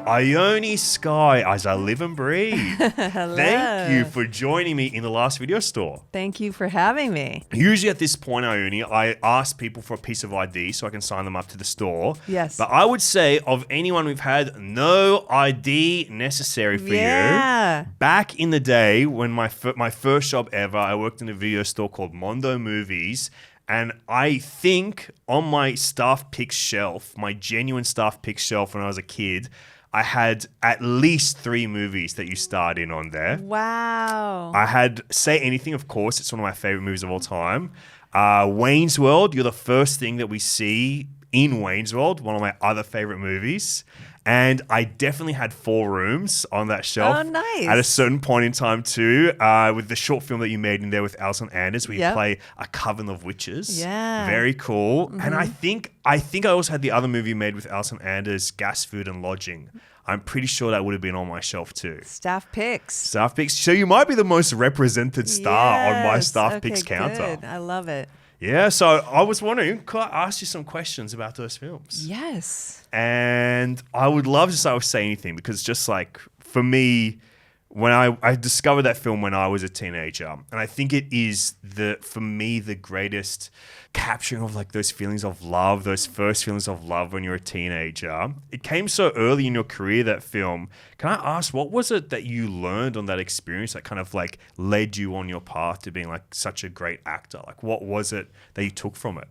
Ione Skye, as I live and breathe. Hello. Thank you for joining me in the last video store. Thank you for having me. Usually at this point, Ione, I ask people for a piece of ID so I can sign them up to the store. Yes. But I would say of anyone we've had, no ID necessary for you. Back in the day when my first job ever, I worked in a video store called Mondo Movies. And I think on my staff pick shelf, my genuine staff pick shelf when I was a kid, I had at least 3 movies that you starred in on there. Wow. I had Say Anything, of course. It's one of my favorite movies of all time. Wayne's World, you're the first thing that we see in Wayne's World, one of my other favorite movies. And I definitely had 4 Rooms on that shelf. Oh, nice. At a certain point in time too, with the short film that you made in there with Alison Anders, where you play a coven of witches. Yeah. Very cool. Mm-hmm. And I think I also had the other movie you made with Alison Anders, Gas, Food and Lodging. I'm pretty sure that would have been on my shelf too. Staff picks. Staff picks. So you might be the most represented star on my staff picks counter. Good. I love it. Yeah, so I was wondering, could I ask you some questions about those films? Yes. And I would love to start with Say Anything, because just like for me, when I discovered that film when I was a teenager, and I think it is for me the greatest capturing of like those feelings of love, those first feelings of love when you're a teenager. It came so early in your career, that film. Can I ask, what was it that you learned on that experience that kind of like led you on your path to being like such a great actor? Like what was it that you took from it?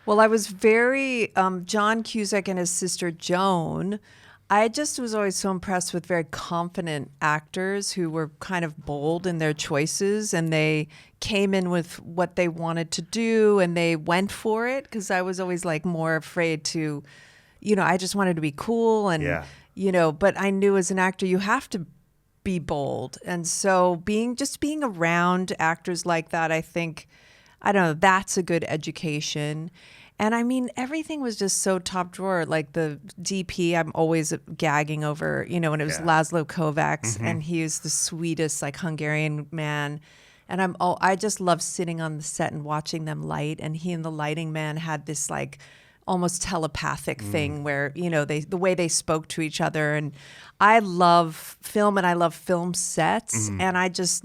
Well, I was very, John Cusack and his sister Joan, I just was always so impressed with very confident actors who were kind of bold in their choices, and they came in with what they wanted to do and they went for it, because I was always like more afraid to, I just wanted to be cool and, but I knew as an actor you have to be bold. And so being around actors like that, I think, I don't know, that's a good education. And I mean, everything was just so top drawer. Like the DP, I'm always gagging over, when it was Laszlo Kovacs, and he was the sweetest, like Hungarian man. And I just love sitting on the set and watching them light. And he and the lighting man had this like almost telepathic thing where, the way they spoke to each other. And I love film and I love film sets. And I just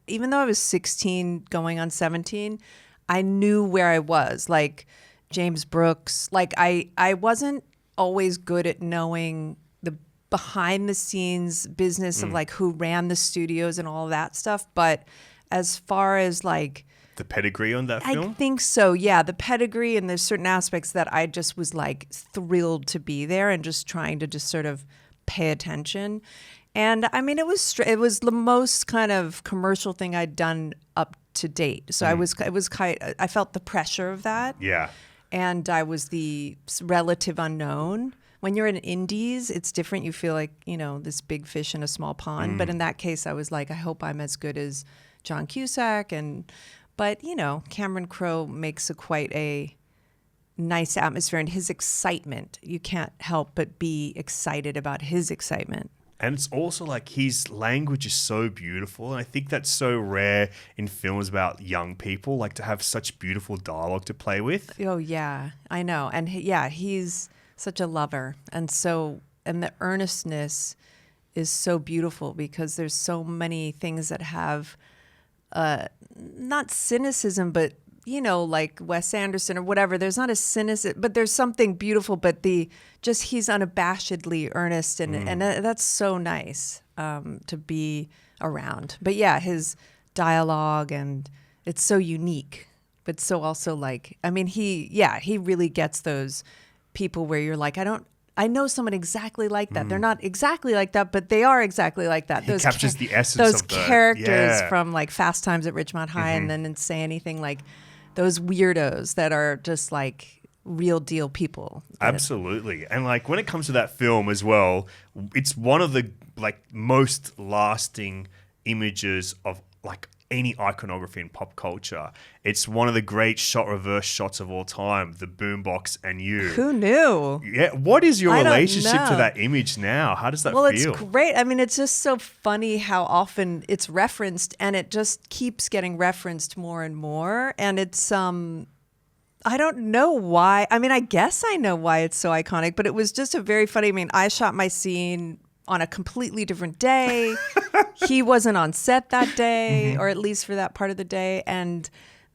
even though I was 16 going on 17, I knew where I was. Like, James Brooks, like I wasn't always good at knowing the behind the scenes business of like who ran the studios and all that stuff. But as far as like the pedigree on that film? I think so. Yeah. The pedigree, and there's certain aspects that I just was like thrilled to be there and just trying to just sort of pay attention. And I mean, it was the most kind of commercial thing I'd done up to date. So I felt the pressure of that. Yeah. And I was the relative unknown. When you're in indies, it's different. You feel like, this big fish in a small pond. But in that case, I was like, I hope I'm as good as John Cusack. But Cameron Crowe makes quite a nice atmosphere. And his excitement, you can't help but be excited about his excitement. And it's also like his language is so beautiful. And I think that's so rare in films about young people, like to have such beautiful dialogue to play with. Oh, yeah, I know. And he's such a lover. And the earnestness is so beautiful, because there's so many things that have not cynicism, but like Wes Anderson or whatever, there's not a cynicism, but there's something beautiful, but he's unabashedly earnest. And that's so nice to be around. But yeah, his dialogue, and it's so unique, but so also like, I mean, he really gets those people where you're like, I know someone exactly like that. They're not exactly like that, but they are exactly like that. He captures the essence those of characters from like Fast Times at Ridgemont High, and then Say Anything, like those weirdos that are just like real deal people. Absolutely. And like when it comes to that film as well, it's one of the like most lasting images of like any iconography in pop culture. It's one of the great reverse shots of all time, the boombox and you. Who knew? Yeah. What is your relationship to that image now? How does that feel? Well, it's great. I mean, it's just so funny how often it's referenced, and it just keeps getting referenced more and more. And it's I don't know why. I mean, I guess I know why it's so iconic, but it was just a very funny. I mean, I shot my scene on a completely different day. He wasn't on set that day, or at least for that part of the day. And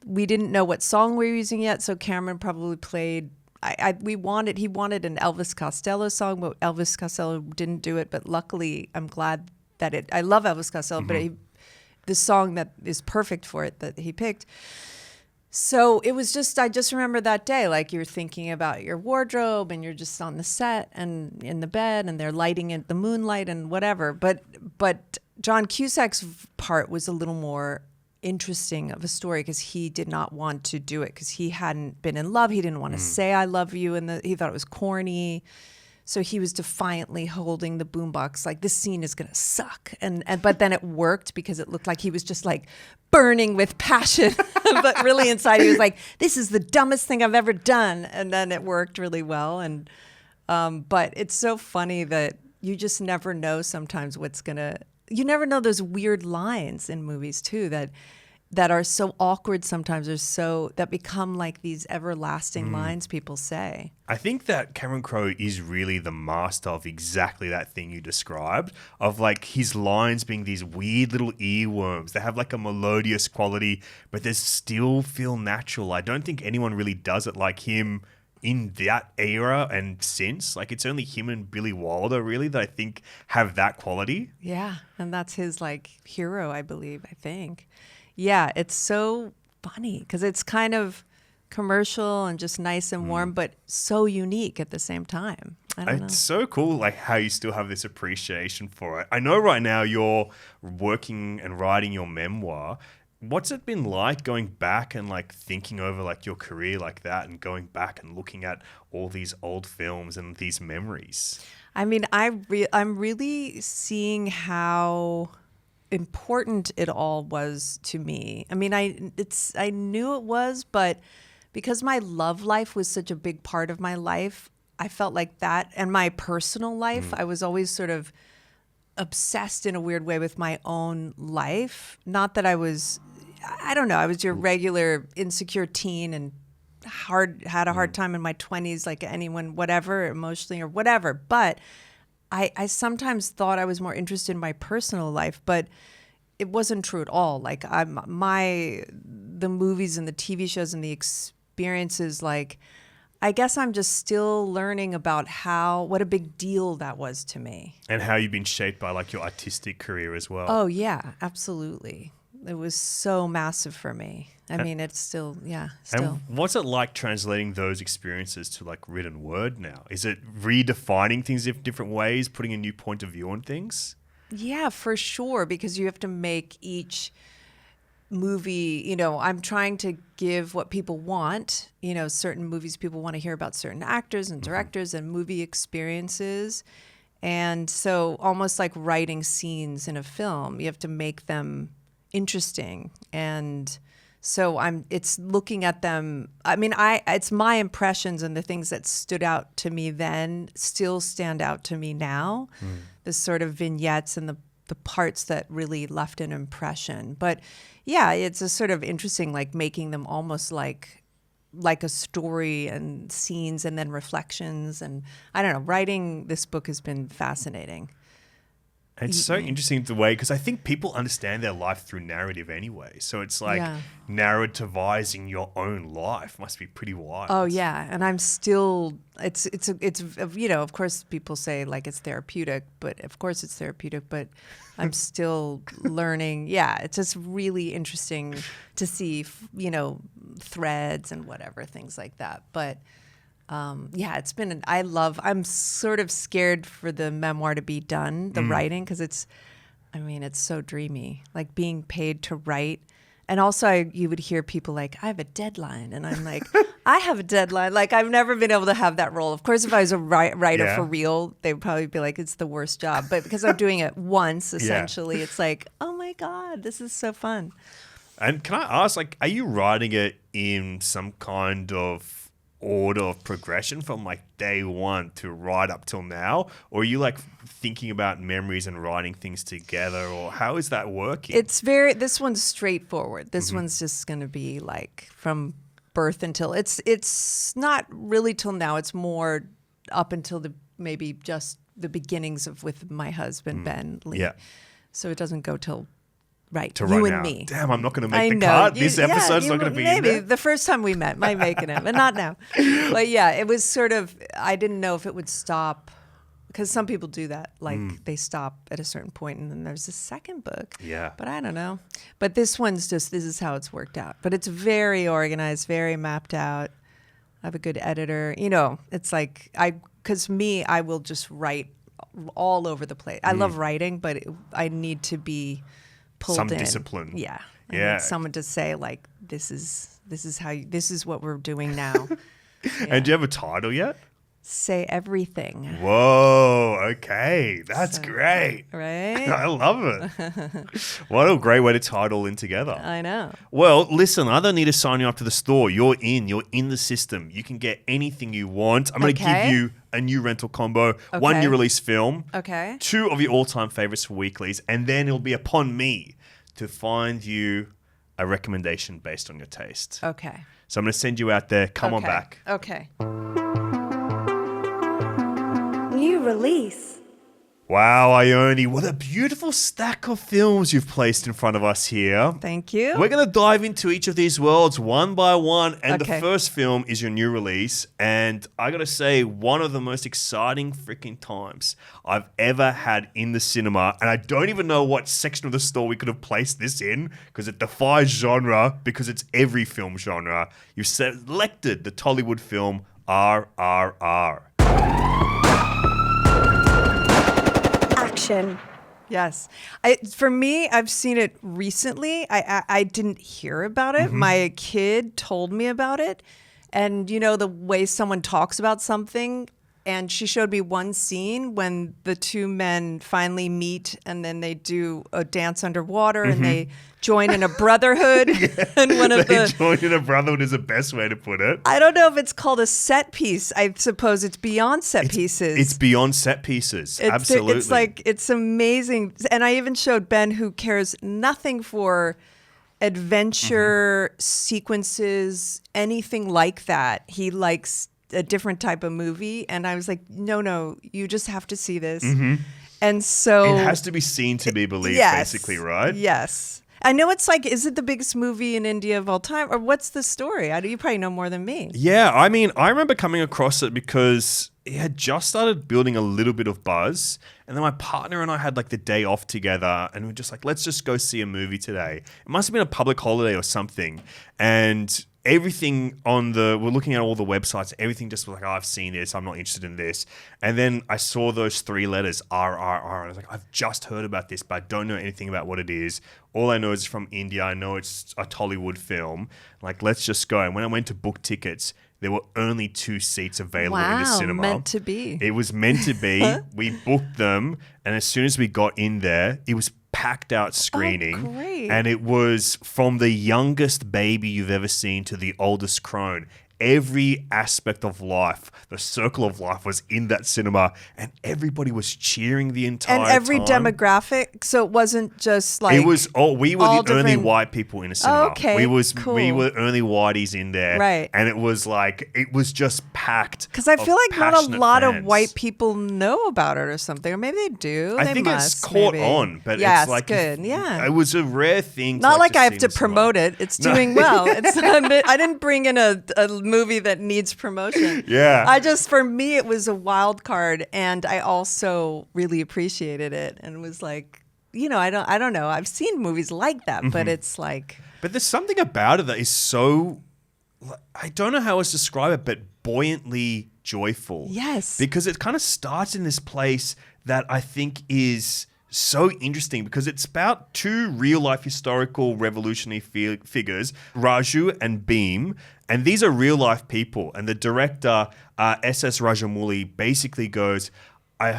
we didn't know what song we were using yet. So Cameron probably played, he wanted an Elvis Costello song, but Elvis Costello didn't do it. But luckily, I'm glad that I love Elvis Costello, but the song that is perfect for it that he picked. So it was just, I just remember that day, like you're thinking about your wardrobe and you're just on the set and in the bed and they're lighting it, the moonlight and whatever. But John Cusack's part was a little more interesting of a story because he did not want to do it because he hadn't been in love. He didn't want to say I love you, and he thought it was corny. So he was defiantly holding the boombox like, this scene is going to suck. But then it worked because it looked like he was just like burning with passion. But really inside he was like, this is the dumbest thing I've ever done. And then it worked really well. And but it's so funny that you just never know sometimes you never know those weird lines in movies too that are so awkward sometimes, that become like these everlasting lines people say. I think that Cameron Crowe is really the master of exactly that thing you described, of like his lines being these weird little earworms. They have like a melodious quality, but they still feel natural. I don't think anyone really does it like him in that era and since. Like it's only him and Billy Wilder really that I think have that quality. Yeah, and that's his like hero, I believe, I think. Yeah, it's so funny because it's kind of commercial and just nice and warm, but so unique at the same time. I don't know. It's so cool, like how you still have this appreciation for it. I know right now you're working and writing your memoir. What's it been like going back and like thinking over like your career like that and going back and looking at all these old films and these memories? I mean, I'm really seeing how important it all was to me. I mean, I knew it was, but because my love life was such a big part of my life, I felt like that, and my personal life, I was always sort of obsessed in a weird way with my own life. Not that I was your regular insecure teen and had a hard time in my 20s like anyone, whatever, emotionally or whatever. But I sometimes thought I was more interested in my personal life, but it wasn't true at all. Like the movies and the TV shows and the experiences, like I guess I'm just still learning about what a big deal that was to me. And how you've been shaped by like your artistic career as well. Oh yeah, absolutely. It was so massive for me. I mean, it's still. And what's it like translating those experiences to like written word now? Is it redefining things in different ways, putting a new point of view on things? Yeah, for sure, because you have to make each movie, I'm trying to give what people want, certain movies people want to hear about certain actors and directors and movie experiences. And so almost like writing scenes in a film, you have to make them interesting. And so it's looking at them. I mean, it's my impressions and the things that stood out to me then still stand out to me now. The sort of vignettes and the parts that really left an impression. But yeah, it's a sort of interesting, like making them almost like a story and scenes and then reflections. And I don't know, writing this book has been fascinating. It's so interesting the way, because I think people understand their life through narrative anyway. So it's like narrativizing your own life must be pretty wild. Oh yeah, and I'm still. It's of course people say like it's therapeutic, but of course it's therapeutic, but I'm still learning. Yeah, it's just really interesting to see threads and whatever things like that, but. It's been, I'm sort of scared for the memoir to be done, the writing, because it's so dreamy, like being paid to write. And also you would hear people like, I have a deadline. And I'm like, I have a deadline. Like I've never been able to have that role. Of course, if I was a writer for real, they would probably be like, it's the worst job. But because I'm doing it once, essentially, it's like, oh my God, this is so fun. And can I ask, like, are you writing it in some kind of order of progression from like day one to right up till now, or are you like thinking about memories and writing things together, or how is that working? This one's straightforward. This one's just going to be like from birth until it's not really till now. It's more up until maybe just the beginnings of with my husband Ben Lee. Yeah. So it doesn't go till To you right and now. me. Damn, I'm not going to I make the know. cut. This episode's not going to be in maybe there. the first time we met might make it, but not now. But yeah, it was sort of. I didn't know if it would stop because some people do that. Like they stop at a certain point, and then there's a second book. Yeah. But I don't know. But this one's just this is how it's worked out. But it's very organized, very mapped out. I have a good editor. You know, it's like I will just write all over the place. I love writing, but I need to be pulled Some in. discipline. Yeah. I Yeah. need someone to say like, this is what we're doing now. And do you have a title yet? Say everything. Whoa, okay. That's great. Right? I love it. What a great way to tie it all in together. I know. Well, listen, I don't need to sign you up to the store. You're in the system. You can get anything you want. I'm going to give you a new rental combo, one new release film, Okay. 2 of your all-time favorites for weeklies, and then it'll be upon me to find you a recommendation based on your taste. Okay. So I'm going to send you out there. Come on Okay. back. Okay. New release. Wow, Ione, what a beautiful stack of films you've placed in front of us here. Thank you. We're going to dive into each of these worlds one by one. And the Okay. first film is your new release. And I got to say, one of the most exciting freaking times I've ever had in the cinema. And I don't even know what section of the store we could have placed this in because it defies genre, because it's every film genre. You've selected the Tollywood film RRR. Action. Yes. For me, I've seen it recently. I didn't hear about it. My kid told me about it. And you know, the way someone talks about something, and she showed me one scene when the two men finally meet and then they do a dance underwater and they join in a brotherhood. And one of They join in a brotherhood is the best way to put it. I don't know if it's called a set piece. I suppose it's beyond set pieces. It's beyond set pieces. Absolutely. It's like, it's amazing. And I even showed Ben, who cares nothing for adventure sequences, anything like that. He likes a different type of movie. And I was like, no, you just have to see this. And so It has to be seen to be believed, yes, basically, right? Yes. I know it's like, is it the biggest movie in India of all time? Or what's the story? You probably know more than me. Yeah, I mean, I remember coming across it because it had just started building a little bit of buzz. And then my partner and I had like the day off together and we were just like, let's just go see a movie today. It must have been a public holiday or something. And everything we're looking at all the websites, everything just was like, oh, I've seen this, I'm not interested in this. And then I saw those 3 letters, RRR, and I was like, I've just heard about this, but I don't know anything about what it is. All I know is it's from India. I know it's a Tollywood film. Like, let's just go. And when I went to book tickets, there were only 2 seats available in the cinema. Meant to be. It was meant to be. We booked them, and as soon as we got in there, it was packed out screening. Oh, great. And it was from the youngest baby you've ever seen to the oldest crone. Every aspect of life, the circle of life was in that cinema, and everybody was cheering the entire time. And every demographic, so it wasn't just like it was. Oh, we were all the only different- white people in a cinema. Okay, we cool. were only whiteys in there, Right. And it was like it was just packed. because I of feel like not a passionate lot fans. of white people know about it or something, or maybe they do. I They think must, it's caught maybe. on, but yeah, it's like good. Yeah, it was a rare thing. not like to I see have in to the cinema. promote it. It's doing well. It's I didn't bring in a movie that needs promotion. Yeah. For me, it was a wild card, and I also really appreciated it, and was like, you know, I don't know. I've seen movies like that, but it's like, But there's something about it that is so, I don't know how else to describe it, but buoyantly joyful. Yes. Because it kind of starts in this place that I think is so interesting because it's about 2 real-life historical revolutionary figures, Raju and Bhim, and these are real-life people. And the director, S.S. Rajamouli, basically goes,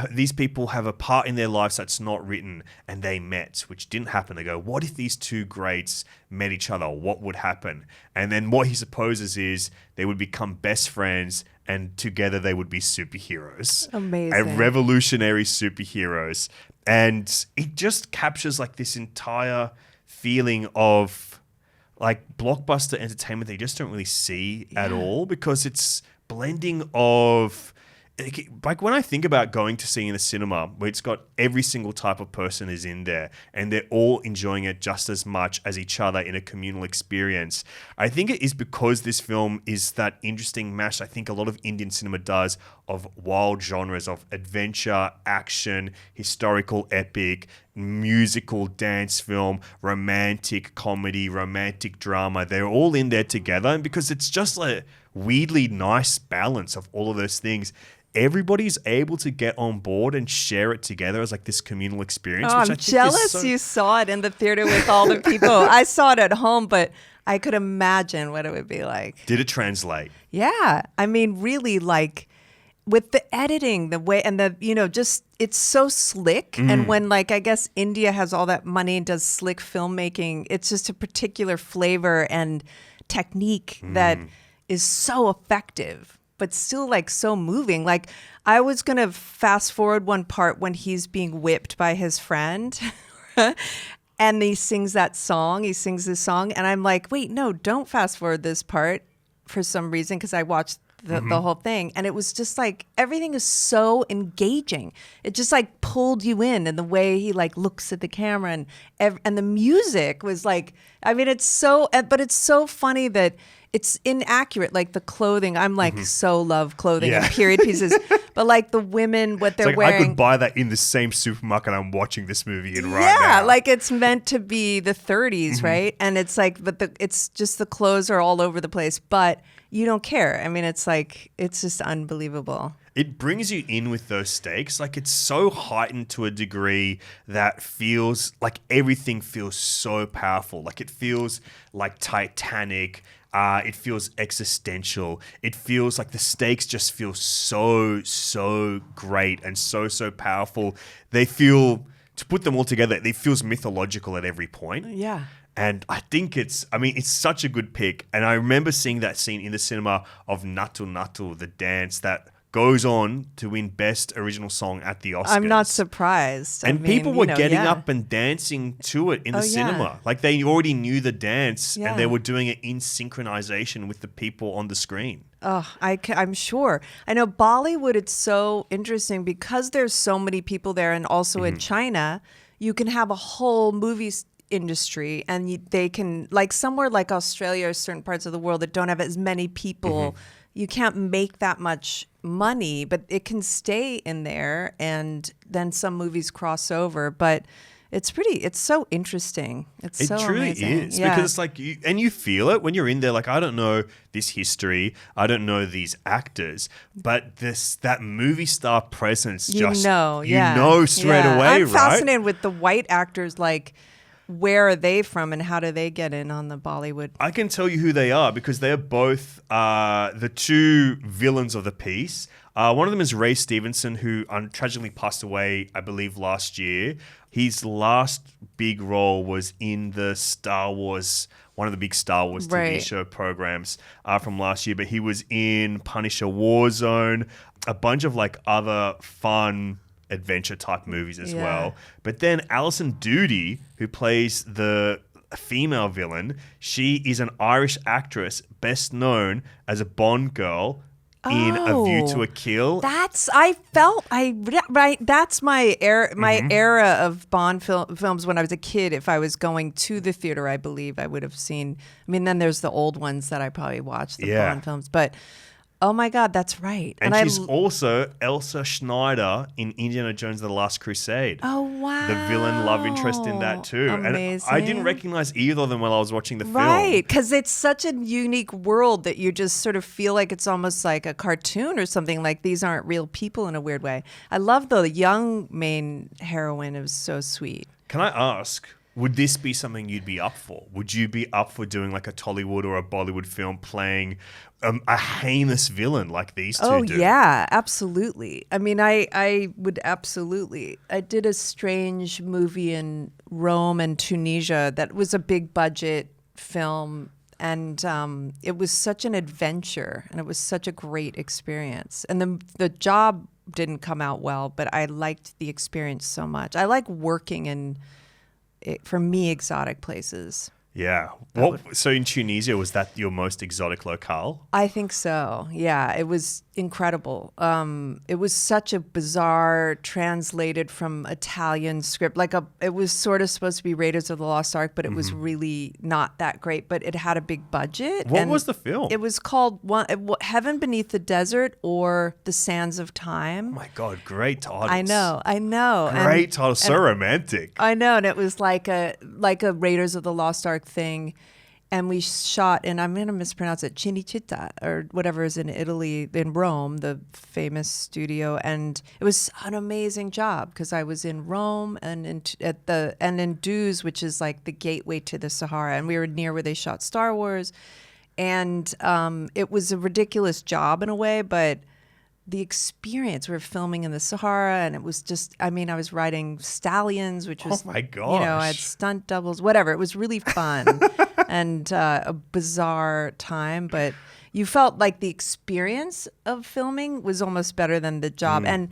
these people have a part in their lives that's not written, and they met, which didn't happen. They go, what if these 2 greats met each other? What would happen? And then what he supposes is they would become best friends, and together they would be superheroes. Amazing. Revolutionary superheroes. And it just captures like this entire feeling of like blockbuster entertainment that you just don't really see at all, because it's blending of, like when I think about going to see in the cinema, where it's got every single type of person is in there and they're all enjoying it just as much as each other in a communal experience. I think it is because this film is that interesting mash I think a lot of Indian cinema does of wild genres of adventure, action, historical epic, musical, dance film, romantic comedy, romantic drama. They're all in there together. And because it's just a weirdly nice balance of all of those things, everybody's able to get on board and share it together as like this communal experience. Oh, which I'm jealous you saw it in the theater with all the people. I saw it at home, but I could imagine what it would be like. Did it translate? Yeah. I mean, really, like with the editing, the way, and the, just it's so slick. And when, like, I guess India has all that money and does slick filmmaking, it's just a particular flavor and technique that is so effective, but still like so moving. Like I was going to fast forward one part when he's being whipped by his friend and he sings this song. And I'm like, wait, no, don't fast forward this part for some reason. Cause I watched the whole thing, and it was just like, everything is so engaging. It just like pulled you in, and the way he like looks at the camera and the music was like, I mean, it's so funny that it's inaccurate. Like the clothing, I'm like so love clothing and period pieces, but like the women, what they're wearing. I could buy that in the same supermarket I'm watching this movie in right now. Yeah, like it's meant to be the 30s, right? And it's like, but it's just the clothes are all over the place, but you don't care. I mean, it's like, it's just unbelievable. It brings you in with those stakes. Like it's so heightened to a degree that feels like everything feels so powerful. Like it feels like Titanic. It feels existential. It feels like the stakes just feel so great and so powerful. They feel, to put them all together, it feels mythological at every point. Yeah. And I think it's such a good pick. And I remember seeing that scene in the cinema of Natu Natu, the dance that goes on to win Best Original Song at the Oscars. I'm not surprised. And people were getting up and dancing to it in the cinema. Yeah. Like they already knew the dance Yeah. and they were doing it in synchronization with the people on the screen. Oh, I'm sure. I know Bollywood, it's so interesting because there's so many people there, and also in China, you can have a whole movie industry, and they can, like somewhere like Australia or certain parts of the world that don't have as many people, you can't make that much money, but it can stay in there, and then some movies cross over. But it's so interesting. It truly is, because it's like you feel it when you're in there. Like, I don't know this history, I don't know these actors, but that movie star presence, you know straight away. I'm right? fascinated with the white actors. Like, where are they from, and how do they get in on the Bollywood? I can tell you who they are because they're both the two villains of the piece. One of them is Ray Stevenson, who tragically passed away, I believe, last year. His last big role was in the Star Wars, one of the big Star Wars TV show programs from last year. But he was in Punisher Warzone, a bunch of like other fun adventure type movies as well. But then Alison Doody, who plays the female villain, she is an Irish actress best known as a Bond girl in A View to a Kill. That's my era of Bond films when I was a kid. If I was going to the theater, I believe I would have seen. I mean, then there's the old ones that I probably watched, the Bond films, but. Oh my God, that's right. And she's also Elsa Schneider in Indiana Jones and the Last Crusade. Oh, wow. The villain love interest in that too. Amazing. And I didn't recognize either of them while I was watching the film. Right, because it's such a unique world that you just sort of feel like it's almost like a cartoon or something, like these aren't real people in a weird way. I love the young main heroine. It was so sweet. Can I ask, would this be something you'd be up for? Would you be up for doing like a Tollywood or a Bollywood film playing a heinous villain like these two do? Oh, yeah, absolutely. I mean, I would absolutely. I did a strange movie in Rome and Tunisia that was a big budget film, and it was such an adventure, and it was such a great experience. And the job didn't come out well, but I liked the experience so much. I like working in, for me, exotic places. Yeah. So in Tunisia, was that your most exotic locale? I think so. Yeah, it was incredible. It was such a bizarre translated from Italian script. It was sort of supposed to be Raiders of the Lost Ark, but it was really not that great. But it had a big budget. What was the film? It was called Heaven Beneath the Desert or The Sands of Time. Oh my God, great titles. I know. Great title, so romantic. I know, and it was like a Raiders of the Lost Ark thing, and we shot, and I'm going to mispronounce it, Cinecittà or whatever is in Italy, in Rome, the famous studio, and it was an amazing job because I was in Rome and in Duz, which is like the gateway to the Sahara, and we were near where they shot Star Wars, and it was a ridiculous job in a way, but the experience, we were filming in the Sahara, and it was just, I was riding stallions, which was, oh my gosh, I had stunt doubles, whatever. It was really fun and a bizarre time, but you felt like the experience of filming was almost better than the job. And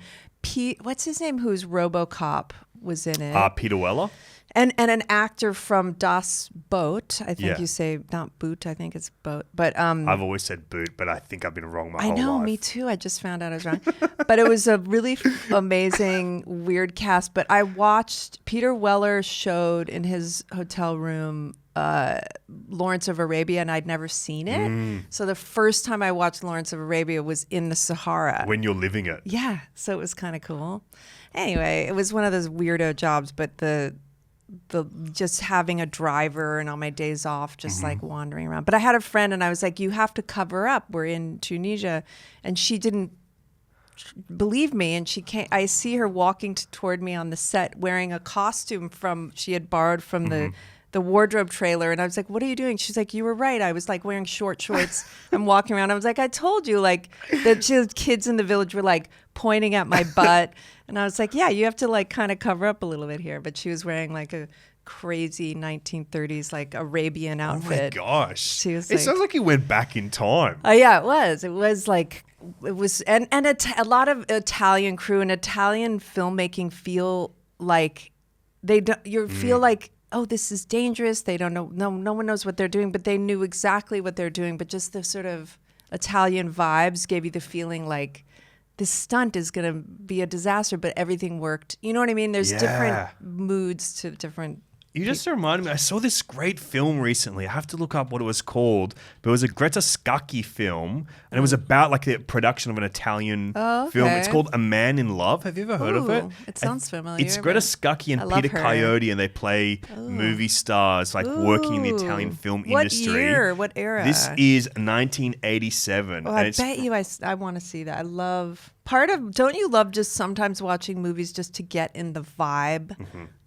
what's his name, who's RoboCop, was in it. Peter Weller? And an actor from Das Boot, I think Yeah. you say, not Boot, I think it's Boat. But I've always said Boot, but I think I've been wrong my whole life. I know, me too. I just found out I was wrong. But it was a really amazing, weird cast. But I watched, Peter Weller showed in his hotel room Lawrence of Arabia, and I'd never seen it. So the first time I watched Lawrence of Arabia was in the Sahara. When you're living it. Yeah, so it was kind of cool. Anyway, it was one of those weirdo jobs, but the just having a driver and on my days off, just like wandering around. But I had a friend and I was like, you have to cover up. We're in Tunisia. And she didn't believe me. And she came, I see her walking toward me on the set wearing a costume she had borrowed from the wardrobe trailer. And I was like, what are you doing? She's like, you were right. I was like wearing short shorts and walking around. I was like, I told you, like the kids in the village were like pointing at my butt. And I was like, yeah, you have to like kind of cover up a little bit here. But she was wearing like a crazy 1930s like Arabian outfit. Oh my gosh. She was it sounds like you went back in time. Oh yeah, it was. It was like, it was, and a lot of Italian crew and Italian filmmaking feel like they don't, you feel like, oh, this is dangerous. They don't know, no one knows what they're doing, but they knew exactly what they're doing. But just the sort of Italian vibes gave you the feeling like, this stunt is going to be a disaster, but everything worked. You know what I mean? There's different moods to different. You just reminded me, I saw this great film recently. I have to look up what it was called. But it was a Greta Scacchi film, and it was about like the production of an Italian film. It's called A Man in Love. Have you ever heard of it? It sounds familiar. It's Greta Scacchi and Peter Coyote, and they play movie stars like working in the Italian film industry. What year? What era? This is 1987. Oh, I bet you I want to see that. I love, don't you love just sometimes watching movies just to get in the vibe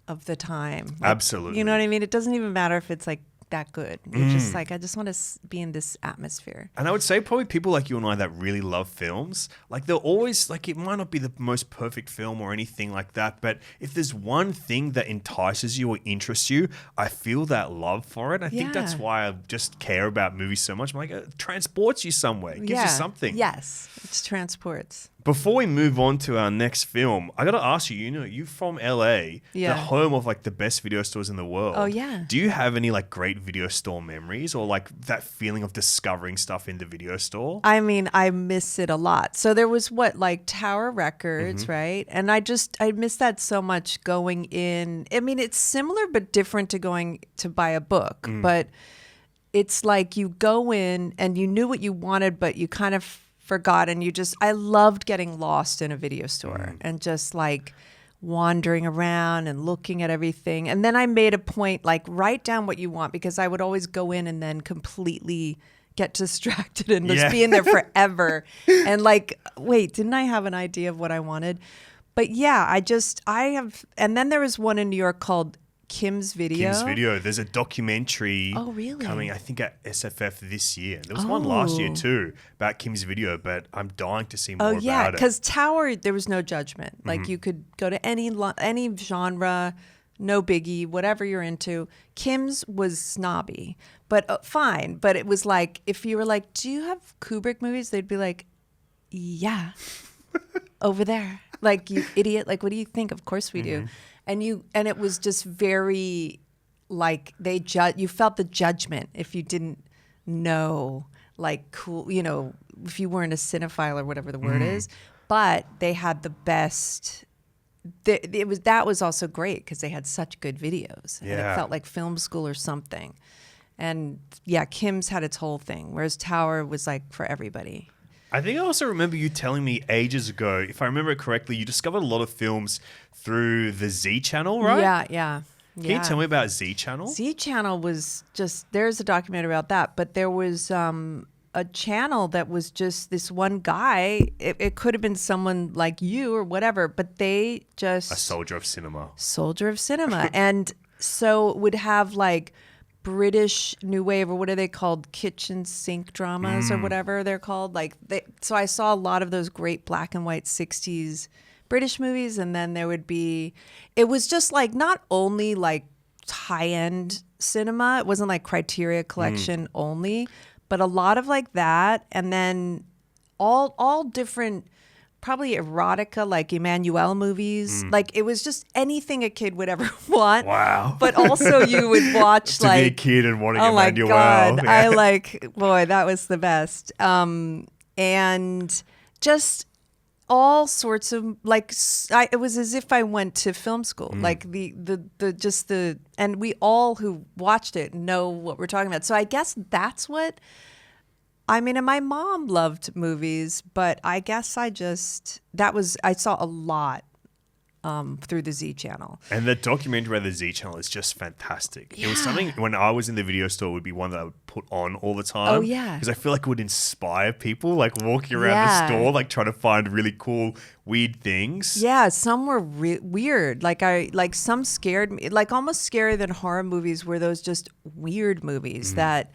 of the time? Like, absolutely. You know what I mean? It doesn't even matter if it's like that good. You're just like, I just want to be in this atmosphere. And I would say probably people like you and I that really love films, like they're always like, it might not be the most perfect film or anything like that, but if there's one thing that entices you or interests you, I feel that love for it. I think that's why I just care about movies so much. I'm like, it transports you somewhere. It gives you something. Yes, it's transports. Before we move on to our next film, I got to ask you, you're from LA, the home of like the best video stores in the world. Oh, yeah. Do you have any like great video store memories or like that feeling of discovering stuff in the video store? I mean, I miss it a lot. So there was like Tower Records, right? And I miss that so much going in. I mean, it's similar but different to going to buy a book. But it's like you go in and you knew what you wanted, but you kind of forgot, and I loved getting lost in a video store and just like wandering around and looking at everything. And then I made a point, like, write down what you want, because I would always go in and then completely get distracted and just be in there forever. And like, wait, didn't I have an idea of what I wanted? But yeah, and then there was one in New York called Kim's Video. Kim's Video. There's a documentary coming, I think, at SFF this year. There was one last year too about Kim's Video, but I'm dying to see more about it. Oh yeah, because Tower, there was no judgment. Like you could go to any genre, no biggie, whatever you're into. Kim's was snobby, but fine. But it was like, if you were like, do you have Kubrick movies? They'd be like, yeah, over there. Like, you idiot. Like, what do you think? Of course we do. And it was just very like you felt the judgment if you didn't know, like, cool, if you weren't a cinephile or whatever the word is. But they had the best. That was also great because they had such good videos, and it felt like film school or something. And yeah, Kim's had its whole thing, whereas Tower was like for everybody. I think I also remember you telling me ages ago, if I remember it correctly, you discovered a lot of films through the Z Channel, right? Yeah. Can you tell me about Z Channel? Z Channel was there's a documentary about that, but there was a channel that was just this one guy. It could have been someone like you or whatever, but they just... A soldier of cinema. And so it would have like British New Wave, or what are they called? Kitchen sink dramas or whatever they're called. So I saw a lot of those great black and white 60s British movies, and then there would be... It was just like not only like high-end cinema. It wasn't like Criteria Collection only, but a lot of like that, and then all different, probably erotica, like Emmanuel movies. Like it was just anything a kid would ever want. Wow. But also you would watch to be a kid and wanting oh Emmanuel. my God, Yeah. boy, that was the best. And just all sorts of it was as if I went to film school. Like and we all who watched it know what we're talking about. So I guess that's what I mean. And my mom loved movies, but I guess I saw a lot through the Z Channel. And the documentary by the Z Channel is just fantastic. It was something when I was in the video store would be one that I would put on all the time. Oh, yeah. Because I feel like it would inspire people, like walking around the store, like trying to find really cool, weird things. Yeah, some were weird. Some scared me, like almost scarier than horror movies, were those just weird movies that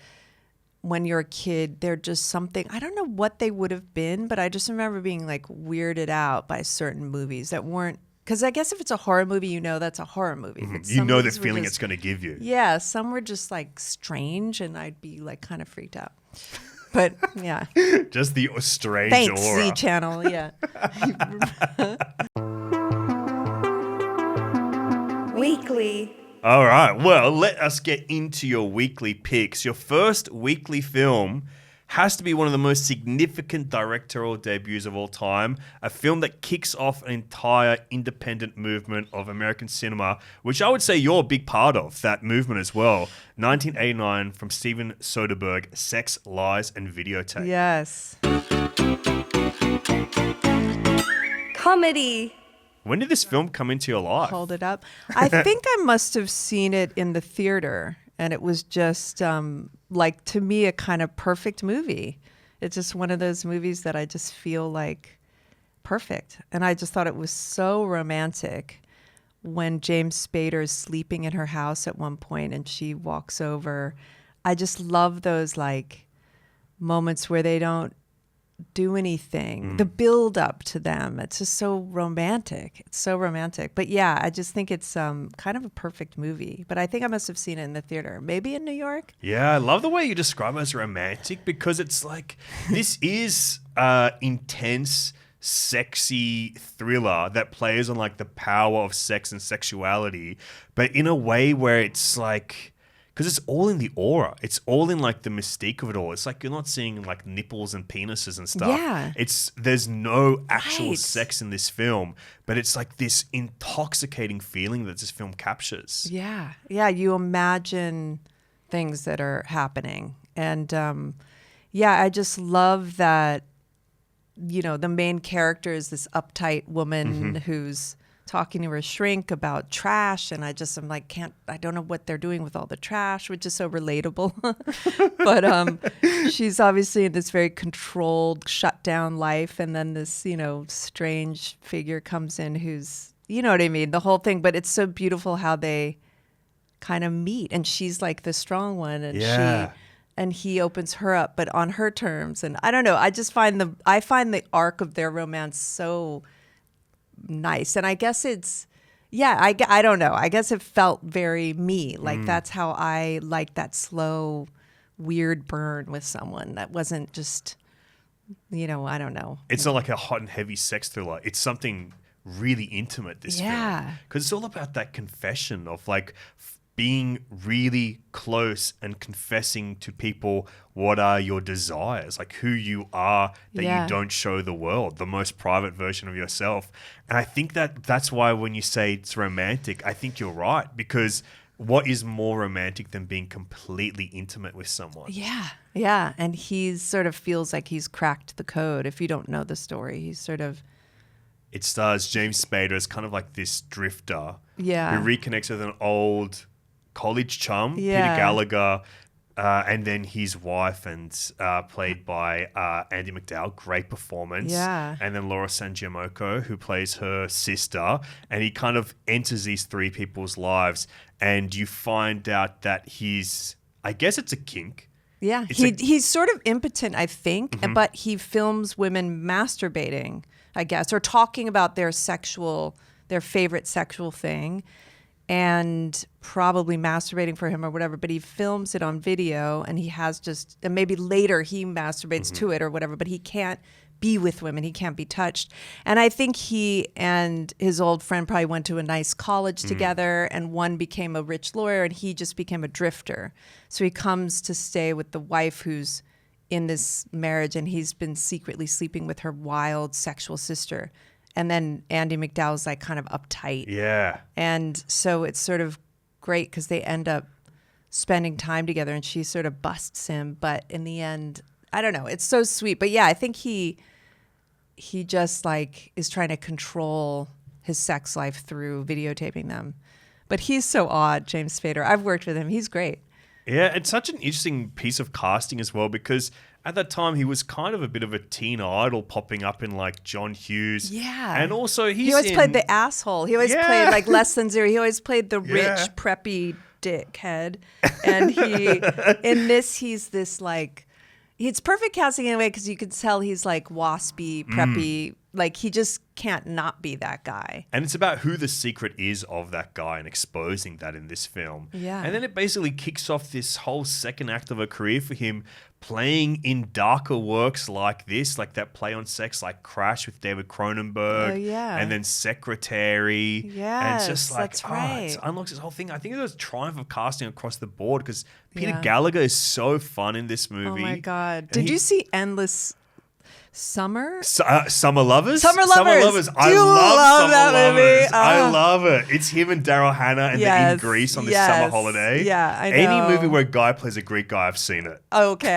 when you're a kid, they're just something, I don't know what they would have been, but I just remember being like weirded out by certain movies that weren't. Because I guess if it's a horror movie, that's a horror movie. But You know the feeling it's going to give you. Yeah, some were just like strange, and I'd be like kind of freaked out. But yeah. Just the strange Thanks, aura. Z Channel, yeah. Weekly. All right, well, let us get into your weekly picks. Your first weekly film has to be one of the most significant directorial debuts of all time, a film that kicks off an entire independent movement of American cinema, which I would say you're a big part of, that movement as well. 1989 from Steven Soderbergh, Sex, Lies, and Videotape. Yes. Comedy. When did this film come into your life? Hold it up. I think I must have seen it in the theater, and it was just to me a kind of perfect movie. It's just one of those movies that I just feel like perfect. And I just thought it was so romantic when James Spader is sleeping in her house at one point and she walks over. I just love those like moments where they don't do anything. The build up to them. It's just so romantic. It's so romantic. But yeah, I just think it's kind of a perfect movie. But I think I must have seen it in the theater. Maybe in New York? Yeah, I love the way you describe it as romantic, because it's like, this is intense, sexy thriller that plays on like the power of sex and sexuality, but in a way where it's like, because it's all in the aura. It's all in like the mystique of it all. It's like you're not seeing like nipples and penises and stuff. Yeah. There's no actual Right. sex in this film, but it's like this intoxicating feeling that this film captures. Yeah. Yeah. You imagine things that are happening. And I just love that, the main character is this uptight woman who's talking to her shrink about trash, and I'm like, I don't know what they're doing with all the trash, which is so relatable. But she's obviously in this very controlled, shut down life, and then this, strange figure comes in who's, you know what I mean, the whole thing. But it's so beautiful how they kind of meet, and she's like the strong one, and he opens her up, but on her terms. And I don't know, I find the arc of their romance so nice. And I guess it's, I don't know. I guess it felt very me. Like that's how I like that slow, weird burn with someone that wasn't just, I don't know. It's not like a hot and heavy sex thriller. It's something really intimate, this film. Because it's all about that confession of like being really close and confessing to people what are your desires, like who you are that Yeah. you don't show the world, the most private version of yourself. And I think that's why when you say it's romantic, I think you're right, because what is more romantic than being completely intimate with someone? Yeah. Yeah. And he sort of feels like he's cracked the code. If you don't know the story, he's sort of. It stars James Spader as kind of like this drifter Yeah. who reconnects with an old college chum, Yeah. Peter Gallagher, and then his wife, and played by Andy McDowell. Great performance. Yeah. And then Laura San Giacomo, who plays her sister. And he kind of enters these three people's lives, and you find out that I guess it's a kink. Yeah. He's sort of impotent, I think, but he films women masturbating, I guess, or talking about their favorite sexual thing, and probably masturbating for him or whatever, but he films it on video, and and maybe later he masturbates to it or whatever, but he can't be with women. He can't be touched. And I think he and his old friend probably went to a nice college together, and one became a rich lawyer and he just became a drifter. So he comes to stay with the wife who's in this marriage, and he's been secretly sleeping with her wild sexual sister. And then Andy McDowell's like kind of uptight. Yeah. And so it's sort of great because they end up spending time together, and she sort of busts him. But in the end, I don't know. It's so sweet. But yeah, I think he just like is trying to control his sex life through videotaping them. But he's so odd, James Spader. I've worked with him. He's great. Yeah, it's such an interesting piece of casting as well, because at that time he was kind of a bit of a teen idol, popping up in like John Hughes. Yeah. And also He always played the asshole. He always played like Less Than Zero. He always played the rich, Yeah. preppy dickhead. And in this, he's this like, it's perfect casting in a way because you can tell he's like waspy, preppy. Like he just can't not be that guy. And it's about who the secret is of that guy and exposing that in this film. Yeah. And then it basically kicks off this whole second act of a career for him, playing in darker works like this, like that play on sex, like Crash with David Cronenberg. Oh, yeah. And then Secretary. And it's just Yes, like, that's right. it unlocks this whole thing. I think it was a triumph of casting across the board, because Peter Yeah. Gallagher is so fun in this movie. Oh my God. And Did you see Endless Summer? Summer Lovers? Summer Lovers. I Do you love love Summer that movie? Lovers. I Ah. love it. It's him and Daryl Hannah and they're in Yes, Greece on this yes. summer holiday. Yeah, I Any know. movie where a guy plays a Greek guy, I've seen it. Okay,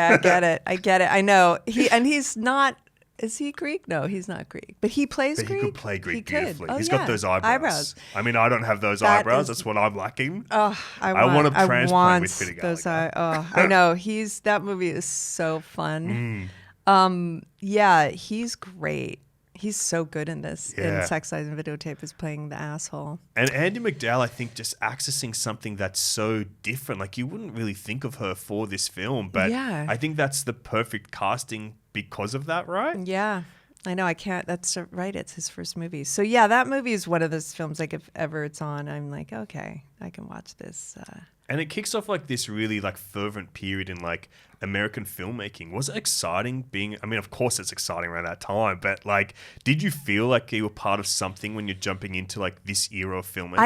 I get it. I know. He's not. Is he Greek? No, he's not Greek. But he plays But Greek. he could play Greek He could. beautifully. Oh, He's yeah. got those eyebrows. I mean, I don't have those That eyebrows. is- That's what I'm lacking. Oh, I want want a transplant want with Peter those Gallagher. I know. That movie is so fun. Yeah, he's great. He's so good in this. Yeah. In Sex, Lies, and Videotape is playing the asshole. And Andy McDowell, I think, just accessing something that's so different. Like, you wouldn't really think of her for this film, but Yeah. I think that's the perfect casting because of that, right? Yeah. I know. I can't. That's right. It's his first movie. So yeah, that movie is one of those films. Like if ever it's on, I'm like, okay, I can watch this. And it kicks off like this really like fervent period in like American filmmaking. Was it exciting being, I mean, of course it's exciting around that time, but like, did you feel like you were part of something when you're jumping into like this era of filmmaking?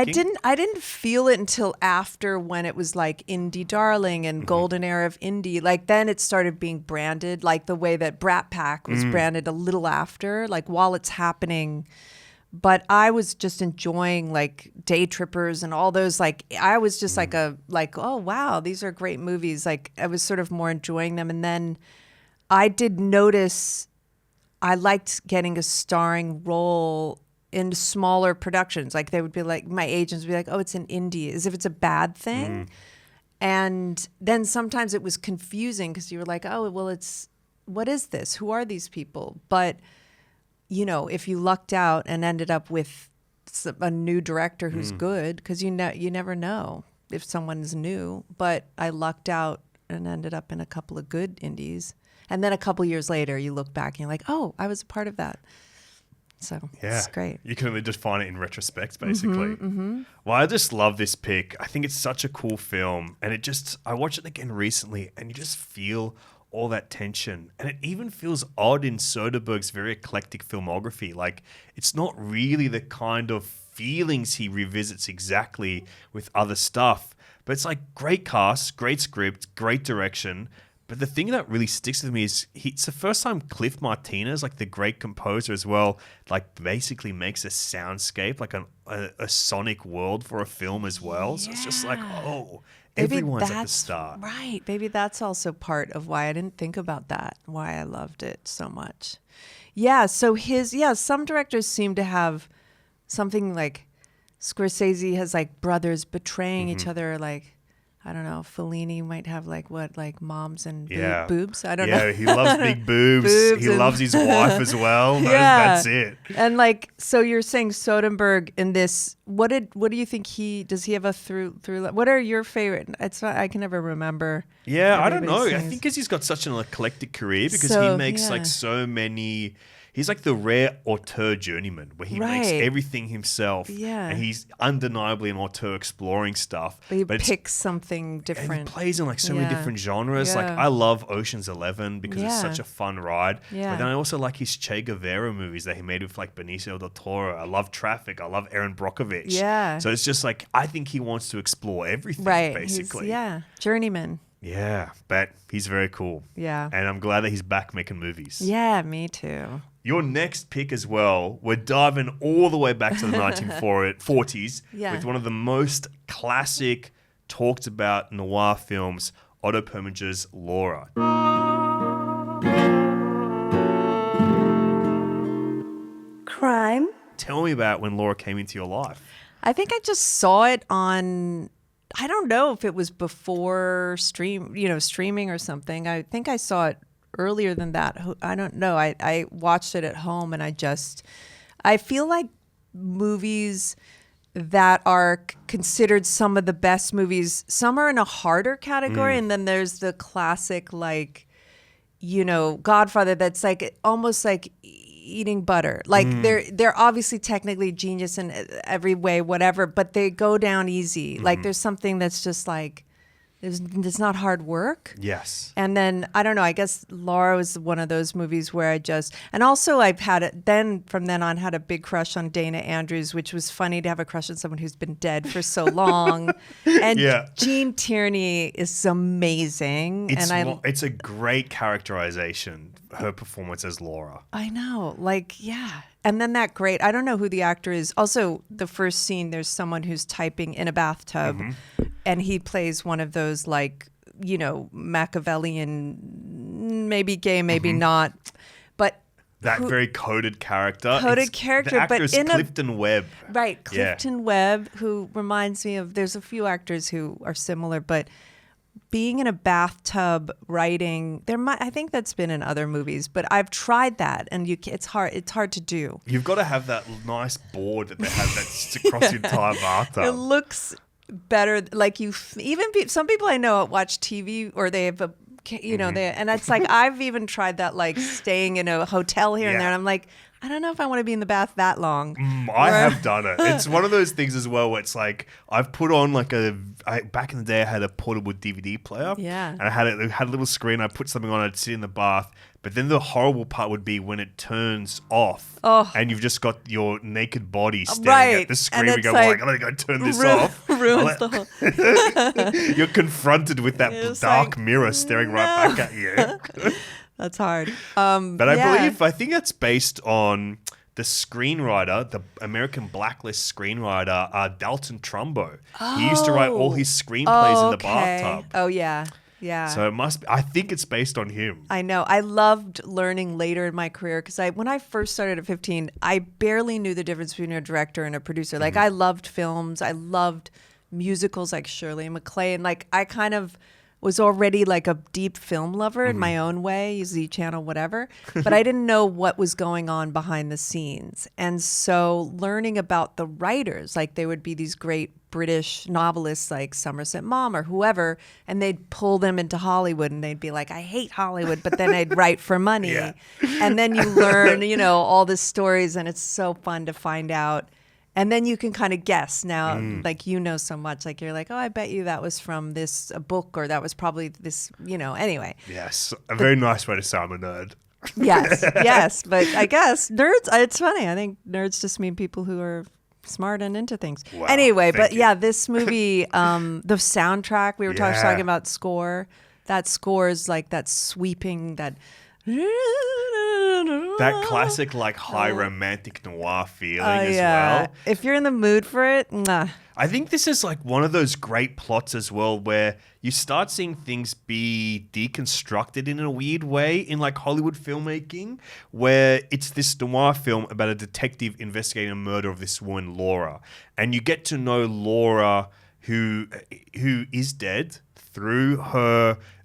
I didn't feel it until after, when it was like Indie Darling and Golden Era of Indie. Like then it started being branded like the way that Brat Pack was branded a little after, like while it's happening. But I was just enjoying like Day Trippers and all those, like I was just like oh wow, these are great movies. Like I was sort of more enjoying them. And then I did notice I liked getting a starring role in smaller productions. Like they would be like, my agents would be like, oh, it's an indie, as if it's a bad thing. And then sometimes it was confusing because you were like, oh, well, what is this? Who are these people? But you know, if you lucked out and ended up with a new director who's good, because you never know if someone's new. But I lucked out and ended up in a couple of good indies. And then a couple years later, you look back and you're like, oh, I was a part of that. So it's great. You can only define it in retrospect, basically. Well, I just love this pick. I think it's such a cool film. And I watched it again recently and you just feel all that tension. And it even feels odd in Soderbergh's very eclectic filmography. Like, it's not really the kind of feelings he revisits exactly with other stuff. But it's like great cast, great script, great direction. But the thing that really sticks with me is it's the first time Cliff Martinez, like the great composer as well, like basically makes a soundscape, like a sonic world for a film as well. So it's just like, oh, everyone's at the start. Right. Maybe that's also part of why I didn't think about that, why I loved it so much. Yeah. So some directors seem to have something like Scorsese has like brothers betraying each other, like, I don't know, Fellini might have like moms and boobs. I don't know. Yeah, he loves big boobs. He loves his wife as well. That's it. And like, so you're saying Soderbergh in this, what do you think does he have a through, what are your favorite? I can never remember. Yeah, I don't know. I think because he's got such an eclectic career because he makes like so many. He's like the rare auteur journeyman where he makes everything himself. Yeah. And he's undeniably an auteur exploring stuff. But he picks something different. And he plays in like so many different genres. Like I love Ocean's 11 because it's such a fun ride. Yeah. But then I also like his Che Guevara movies that he made with like Benicio del Toro. I love Traffic. I love Aaron Brockovich. Yeah. So it's just like, I think he wants to explore everything basically. Journeyman. Yeah, but he's very cool. Yeah. And I'm glad that he's back making movies. Yeah, me too. Your next pick as well, we're diving all the way back to the 1940s with one of the most classic, talked about noir films, Otto Preming's Laura. Crime. Tell me about when Laura came into your life. I think I just saw it on, I don't know if it was before streaming or something. I think I saw it earlier than that. I don't know. I watched it at home and I feel like movies that are considered some of the best movies, some are in a harder category and then there's the classic like, Godfather that's like almost like eating butter. Like they're obviously technically genius in every way, whatever, but they go down easy. Like there's something that's just like, it's not hard work. Yes. And then, I don't know, I guess Laura was one of those movies where and also I've from then on had a big crush on Dana Andrews, which was funny to have a crush on someone who's been dead for so long. And Jean Tierney is amazing. It's a great characterization, her performance as Laura. I know, And then I don't know who the actor is. Also, the first scene, there's someone who's typing in a bathtub and he plays one of those Machiavellian, maybe gay, maybe not, but very coded character. The actor is Clifton Webb. Right, Clifton Webb, who reminds me of, there's a few actors who are similar, but being in a bathtub writing, I think that's been in other movies, but I've tried that and it's hard to do. You've got to have that nice board that they have that's across the entire bathtub. It looks better. Like some people I know watch TV or they have and it's like, I've even tried that, like staying in a hotel here and there. And I'm like, I don't know if I want to be in the bath that long. I have done it. It's one of those things as well where it's like, I've put on back in the day I had a portable DVD player. Yeah. And it had a little screen. I put something on, I'd sit in the bath. But then the horrible part would be when it turns off and you've just got your naked body staring at the screen. We go, I'm going to go turn this off. Ruins the whole... You're confronted with that dark mirror staring right back at you. That's hard. But I think that's based on the screenwriter, the American Blacklist screenwriter, Dalton Trumbo. He used to write all his screenplays in the bathtub. Oh, yeah. Yeah. So it must be, I think it's based on him. I know. I loved learning later in my career because when I first started at 15, I barely knew the difference between a director and a producer. Like I loved films. I loved musicals like Shirley MacLaine. Like I kind of was already like a deep film lover in my own way, Z Channel, whatever. But I didn't know what was going on behind the scenes. And so learning about the writers, like there would be these great British novelists like Somerset Maugham or whoever, and they'd pull them into Hollywood and they'd be like, I hate Hollywood, but then I'd write for money. Yeah. And then you learn, all the stories, and it's so fun to find out. And then you can kind of guess now, like so much, like you're like, oh, I bet you that was from this book, or that was probably this, anyway. Yes, very nice way to say I'm a nerd. Yes, but I guess nerds, it's funny. I think nerds just mean people who are smart and into things. Wow, Anyway, thank but you. yeah, this movie, the soundtrack, we were talking about score. That score is like that sweeping, that classic like high romantic noir feeling as yeah. well. If you're in the mood for it, mwah. I think this is like one of those great plots as well where you start seeing things be deconstructed in a weird way in like Hollywood filmmaking, where it's this noir film about a detective investigating a murder of this woman, Laura. And you get to know Laura, who is dead, through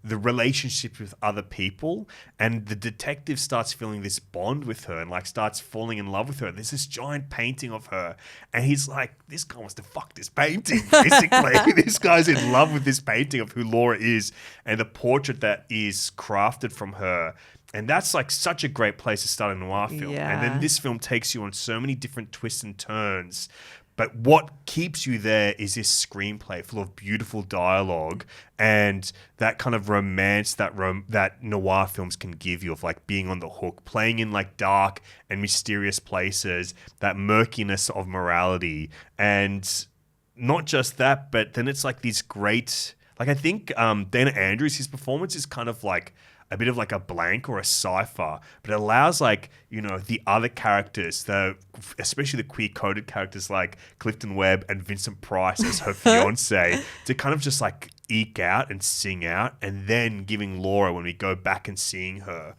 the relationship with other people, and the detective starts feeling this bond with her and like starts falling in love with her. There's this giant painting of her, and he's like, this guy wants to fuck this painting, basically. This guy's in love with this painting of who Laura is and the portrait that is crafted from her. And that's like such a great place to start a noir film. Yeah. And then this film takes you on so many different twists and turns. But what keeps you there is this screenplay full of beautiful dialogue and that kind of romance that noir films can give you, of like being on the hook, playing in like dark and mysterious places, that murkiness of morality. And not just that, but then it's like these great, like I think Dana Andrews, his performance is kind of like a bit of like a blank or a cipher, but it allows like, you know, the other characters, especially the queer-coded characters like Clifton Webb and Vincent Price as her fiance, to kind of just like eke out and sing out, and then giving Laura, when we go back and seeing her,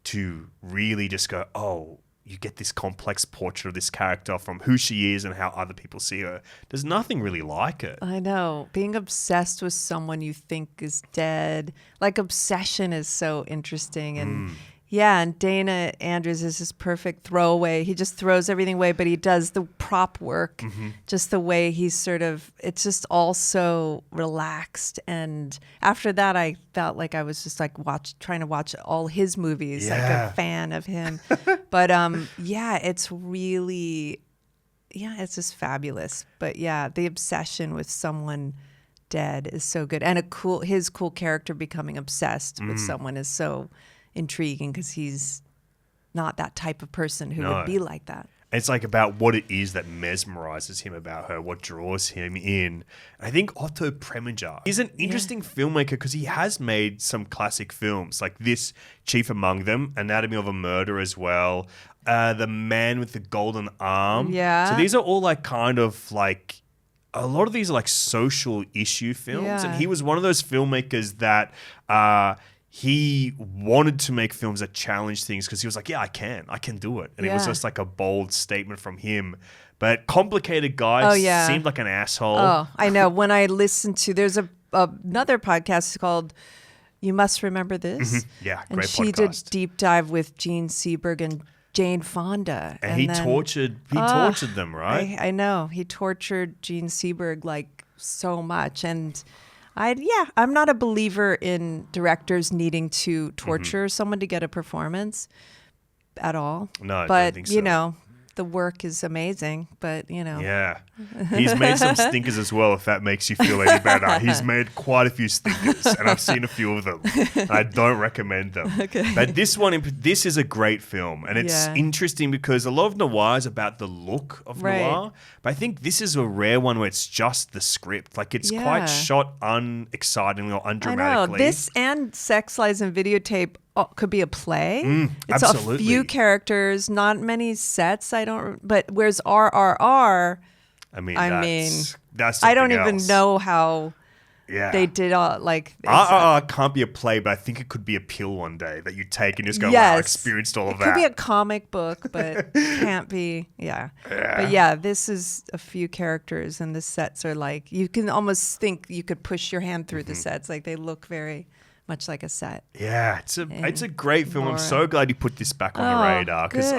to really just go, oh, you get this complex portrait of this character from who she is and how other people see her. There's nothing really like it. I know. Being obsessed with someone you think is dead, like obsession is so interesting. And yeah, and Dana Andrews is this perfect throwaway. He just throws everything away, but he does the prop work, just the way he's sort of, it's just all so relaxed. And after that, I felt like I was just like trying to watch all his movies, like a fan of him. But yeah, it's really, it's just fabulous. But yeah, the obsession with someone dead is so good. And his cool character becoming obsessed with someone is so intriguing, because he's not that type of person who would be like that. It's like about what it is that mesmerizes him about her, what draws him in. I think Otto Preminger is an interesting filmmaker because he has made some classic films, like this, chief among them, Anatomy of a Murder as well, The Man with the Golden Arm. Yeah. So these are all like kind of like, a lot of these are like social issue films. Yeah. And he was one of those filmmakers that he wanted to make films that challenge things, because he was like, yeah, I can do it. And it was just like a bold statement from him. But Complicated Guy seemed like an asshole. Oh, I know. When I listened to, there's another podcast called You Must Remember This. Yeah, and great she podcast. did deep dive with Gene Seberg and Jane Fonda. And he tortured them, right? I know. He tortured Gene Seberg like so much. And I'm not a believer in directors needing to torture someone to get a performance at all. No, I but don't think so. you know, the work is amazing. But you know, Yeah. He's made some stinkers as well, if that makes you feel any better. He's made quite a few stinkers, and I've seen a few of them. I don't recommend them. Okay. But this is a great film, and it's interesting because a lot of noir is about the look of noir, but I think this is a rare one where it's just the script. Like, it's quite shot unexcitingly or undramatically. I know. This and Sex, Lies, and Videotape could be a play. It's absolutely. a few characters, not many sets. But whereas RRR, that's I don't something even else. know how they did all like. RRR can't be a play, but I think it could be a pill one day that you take and just go, wow, I experienced all of that. It could be a comic book, but can't be. Yeah. But yeah, this is a few characters, and the sets are like, you can almost think you could push your hand through the sets. Like, they look very much like a set. Yeah, it's a great film. Laura. I'm so glad you put this back on the radar, because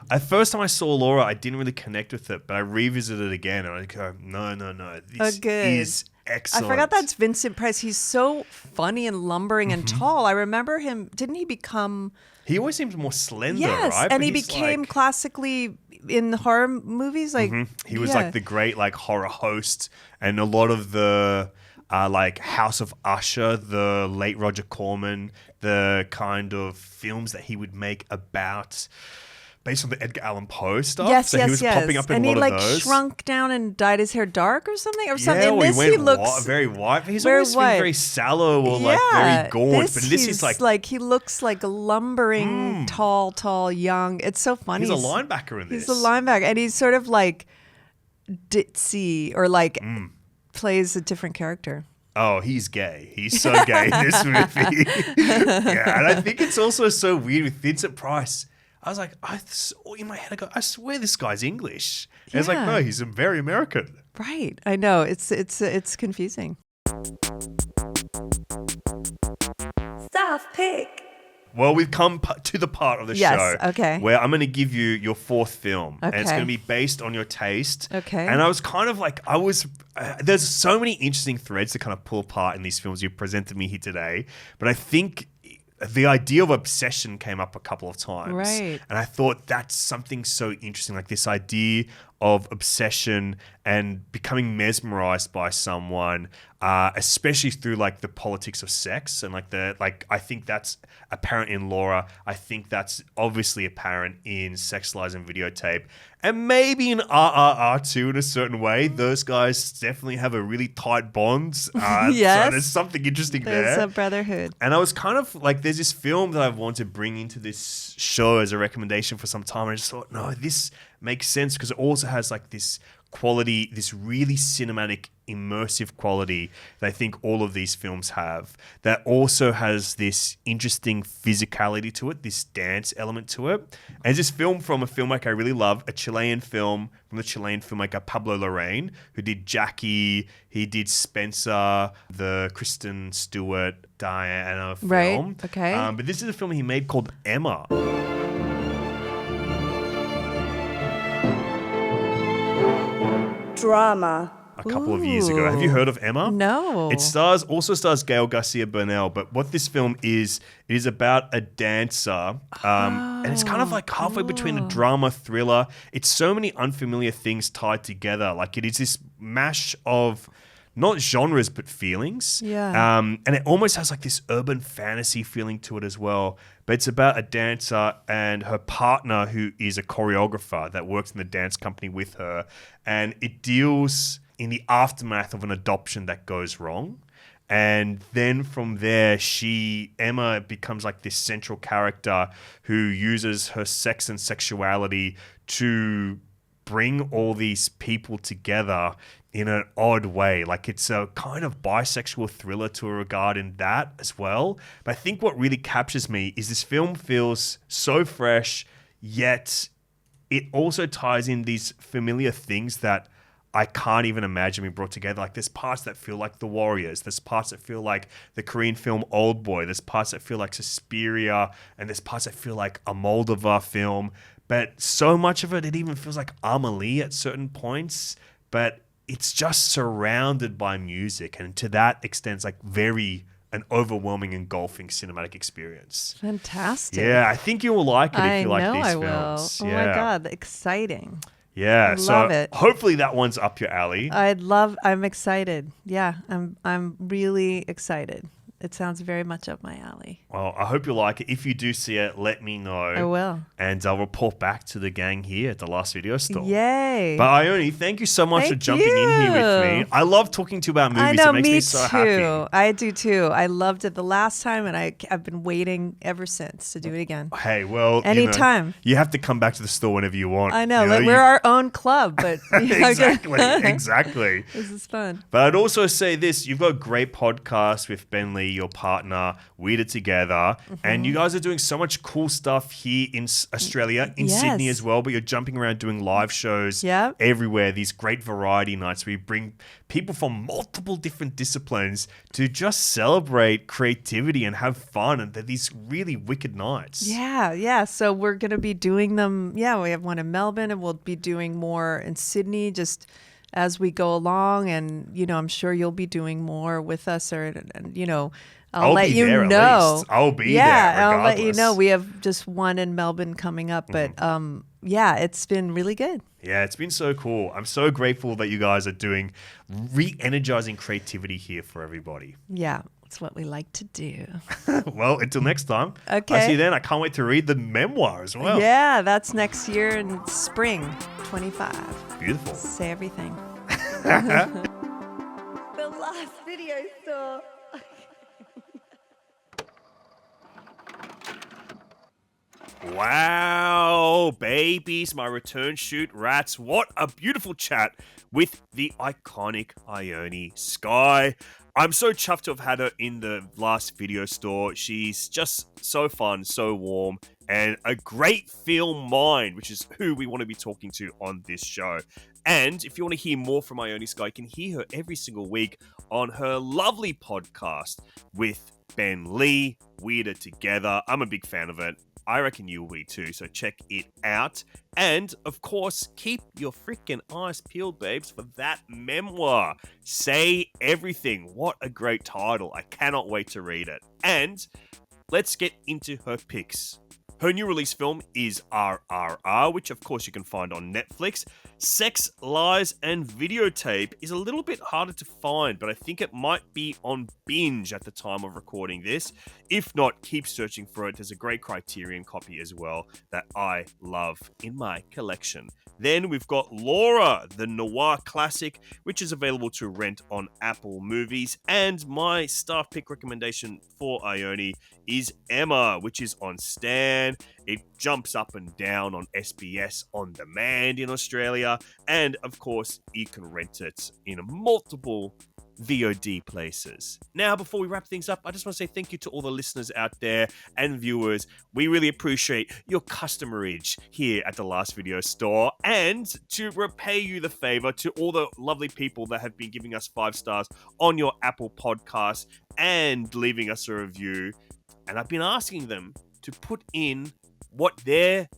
the first time I saw Laura, I didn't really connect with it, but I revisited it again and I go, no, this is excellent. I forgot that's Vincent Price. He's so funny and lumbering and tall. I remember him. Didn't he become? He always seemed more slender, yes, right? and But he he's became like, classically in horror movies. Like he was like the great like horror host, and a lot of the like House of Usher, the late Roger Corman, the kind of films that he would make about based on the Edgar Allan Poe stuff. Yes, so yes, he was yes. popping up in and a he lot like of those. shrunk down and dyed his hair dark or something. Or Yeah, something. In or he this went he looks very white. He's very always been very sallow or like very gaunt. But in this he's like he looks like a lumbering, tall, young. It's so funny. he's a linebacker in this. He's a linebacker, and he's sort of like ditzy or like plays a different character. Oh, he's gay. He's so gay in this movie. Yeah, and I think it's also so weird with Vincent Price. I was like, in my head, I go, I swear this guy's English. And it's like, no, he's very American. Right. I know. It's confusing. Soft pick. Well, we've come to the part of the show where I'm going to give you your fourth film. And it's going to be based on your taste. Okay. And I was kind of like, there's so many interesting threads to kind of pull apart in these films you presented me here today. But I think the idea of obsession came up a couple of times. Right. And I thought that's something so interesting, like this idea of obsession and becoming mesmerized by someone, especially through like the politics of sex. And I think that's apparent in Laura. I think that's obviously apparent in Sex, Lies and Videotape. And maybe in RRR too, in a certain way. Those guys definitely have a really tight bond. Yes. So there's something interesting There's there. a brotherhood. And I was kind of like, there's this film that I've wanted to bring into this show as a recommendation for some time. And I just thought, no, this makes sense because it also has like this quality, this really cinematic, immersive quality that I think all of these films have, that also has this interesting physicality to it, this dance element to it. And it's this film from a filmmaker I really love, a Chilean film from the Chilean filmmaker Pablo Larraín, who did Jackie, he did Spencer, the Kristen Stewart, Diana film. Right, okay. But this is a film he made called Emma. Drama. A couple of years ago. Have you heard of Emma? No. It also stars Gael Garcia Bernal, but what this film is, it is about a dancer, and it's kind of like halfway between a drama thriller. It's so many unfamiliar things tied together. Like it is this mash of not genres but feelings. Yeah. And it almost has like this urban fantasy feeling to it as well. But it's about a dancer and her partner who is a choreographer that works in the dance company with her. And it deals in the aftermath of an adoption that goes wrong. And then from there, Emma becomes like this central character who uses her sex and sexuality to bring all these people together in an odd way. Like it's a kind of bisexual thriller to a regard in that as well. But I think what really captures me is this film feels so fresh, yet it also ties in these familiar things that I can't even imagine being brought together. Like there's parts that feel like The Warriors. There's parts that feel like the Korean film Old Boy. There's parts that feel like Suspiria. And there's parts that feel like a Moldova film. But so much of it even feels like Amelie at certain points. But it's just surrounded by music. And to that extent, it's like an overwhelming, engulfing cinematic experience. Fantastic. Yeah, I think you will like it if you like these films. films. Oh my God, exciting. Yeah, Love it. Hopefully that one's up your alley. I'm excited. Yeah, I'm really excited. It sounds very much up my alley. Well, I hope you like it. If you do see it, let me know. I will. And I'll report back to the gang here at the Last Video Store. Yay. But Ione, thank you so much for jumping in here with me. I love talking to you about movies. I know, it makes me too. so happy. I do too. I loved it the last time, and I've been waiting ever since to do it again. Hey, well, anytime. You have to come back to the store whenever you want. I know. We're our own club, but Exactly. This is fun. But I'd also say this: you've got a great podcast with Ben Lee, your partner. We're together, and you guys are doing so much cool stuff here in Australia, in Sydney as well. But you're jumping around doing live shows everywhere. These great variety nights where you bring people from multiple different disciplines to just celebrate creativity and have fun, and they're these really wicked nights. Yeah. So we're gonna be doing them. Yeah, we have one in Melbourne, and we'll be doing more in Sydney just as we go along. And I'm sure you'll be doing more with us, I'll let you know. I'll be there. I'll let you know. We have just one in Melbourne coming up, but it's been really good. Yeah, it's been so cool. I'm so grateful that you guys are doing re-energizing creativity here for everybody. Yeah, It's what we like to do. Well, until next time. Okay. I see you then. I can't wait to read the memoir as well. Yeah, that's next year in spring 25. Beautiful. Say everything. The last video store. Wow, babies, my return shoot rats. What a beautiful chat with the iconic Ione Skye. I'm so chuffed to have had her in the last video store. She's just so fun, so warm, and a great film mind, which is who we want to be talking to on this show. And if you want to hear more from Ione Skye, you can hear her every single week on her lovely podcast with Ben Lee, Weirder Together. I'm a big fan of it. I reckon you will be too, so check it out. And, of course, keep your freaking eyes peeled, babes, for that memoir. Say Everything. What a great title. I cannot wait to read it. And let's get into her picks. Her new release film is RRR, which of course you can find on Netflix. Sex, Lies, and Videotape is a little bit harder to find, but I think it might be on Binge at the time of recording this. If not, keep searching for it. There's a great Criterion copy as well that I love in my collection. Then we've got Laura, the noir classic, which is available to rent on Apple Movies. And my staff pick recommendation for Ione is Emma, which is on Stan. It jumps up and down on SBS On Demand in Australia. And of course, you can rent it in multiple VOD places. Now, before we wrap things up, I just want to say thank you to all the listeners out there and viewers. We really appreciate your customerage here at the Last Video Store. And to repay you the favor, to all the lovely people that have been giving us 5 stars on your Apple podcast and leaving us a review. And I've been asking them to put in what their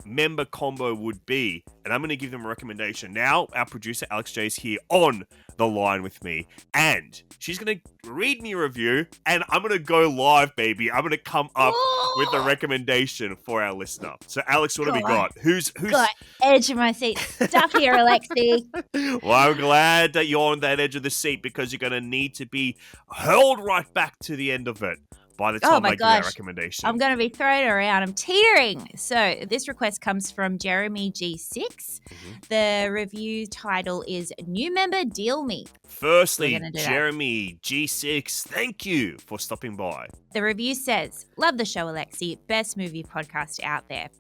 member combo would be, and I'm going to give them a recommendation. Now, our producer Alexei is here on the line with me, and she's going to read me a review, and I'm going to go live, baby. I'm going to come up with a recommendation for our listener. So, Alex, what have we got? Who's got edge of my seat stuck here, Alexei? Well, I'm glad that you're on that edge of the seat because you're going to need to be hurled right back to the end of it by the time I give that recommendation. I'm going to be thrown around. I'm teetering. So this request comes from Jeremy G6. Mm-hmm. The review title is New Member Deal Me. Firstly, Jeremy G6, thank you for stopping by. The review says, love the show, Alexei. Best movie podcast out there.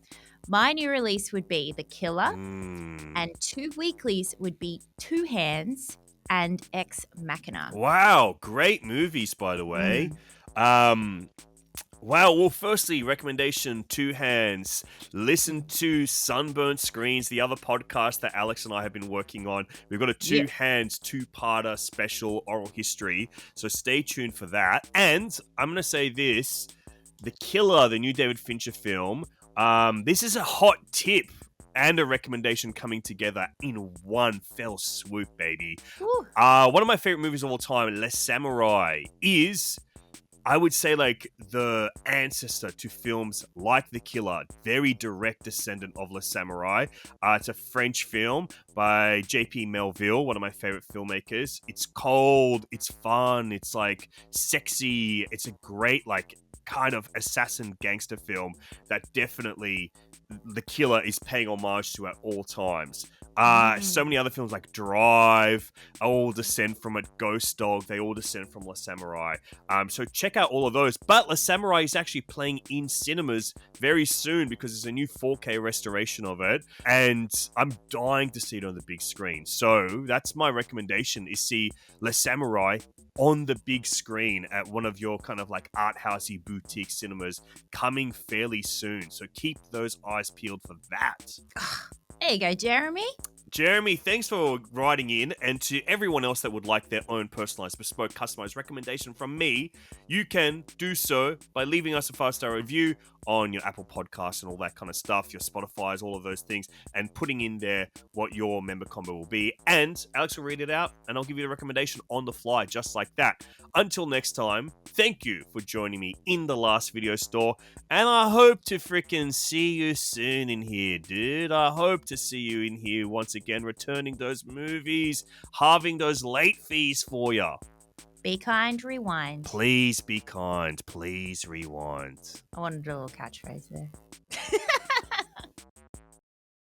My new release would be The Killer, and 2 weeklies would be Two Hands and Ex Machina. Wow, great movies, by the way. Wow, well, firstly, recommendation, Two Hands. Listen to Sunburnt Screens, the other podcast that Alex and I have been working on. We've got a Two Hands, 2-parter special oral history, so stay tuned for that. And I'm going to say this, The Killer, the new David Fincher film, this is a hot tip and a recommendation coming together in one fell swoop, baby. One of my favorite movies of all time, Les Samurai, is, I would say, like the ancestor to films like The Killer, very direct descendant of Les Samurai. It's a French film by J.P. Melville, one of my favorite filmmakers. It's cold, it's fun, it's like sexy. It's a great like kind of assassin gangster film that definitely The Killer is paying homage to at all times. So many other films like Drive all descend from it. Ghost Dog, they all descend from Les Samurai. So check out all of those. But Les Samurai is actually playing in cinemas very soon because there's a new 4K restoration of it. And I'm dying to see it on the big screen. So that's my recommendation, is see Les Samurai on the big screen at one of your kind of like art housey boutique cinemas coming fairly soon. So keep those eyes peeled for that. There you go, Jeremy. Jeremy, thanks for writing in, and to everyone else that would like their own personalized, bespoke, customized recommendation from me, you can do so by leaving us a 5-star review on your Apple Podcasts and all that kind of stuff, your Spotify's, all of those things, and putting in there what your member combo will be. And Alex will read it out, and I'll give you the recommendation on the fly, just like that. Until next time, thank you for joining me in the Last Video Store, and I hope to freaking see you soon in here, dude. I hope to see you in here once again, returning those movies, halving those late fees for ya. Be kind, rewind. Please be kind. Please rewind. I wanted a little catchphrase there.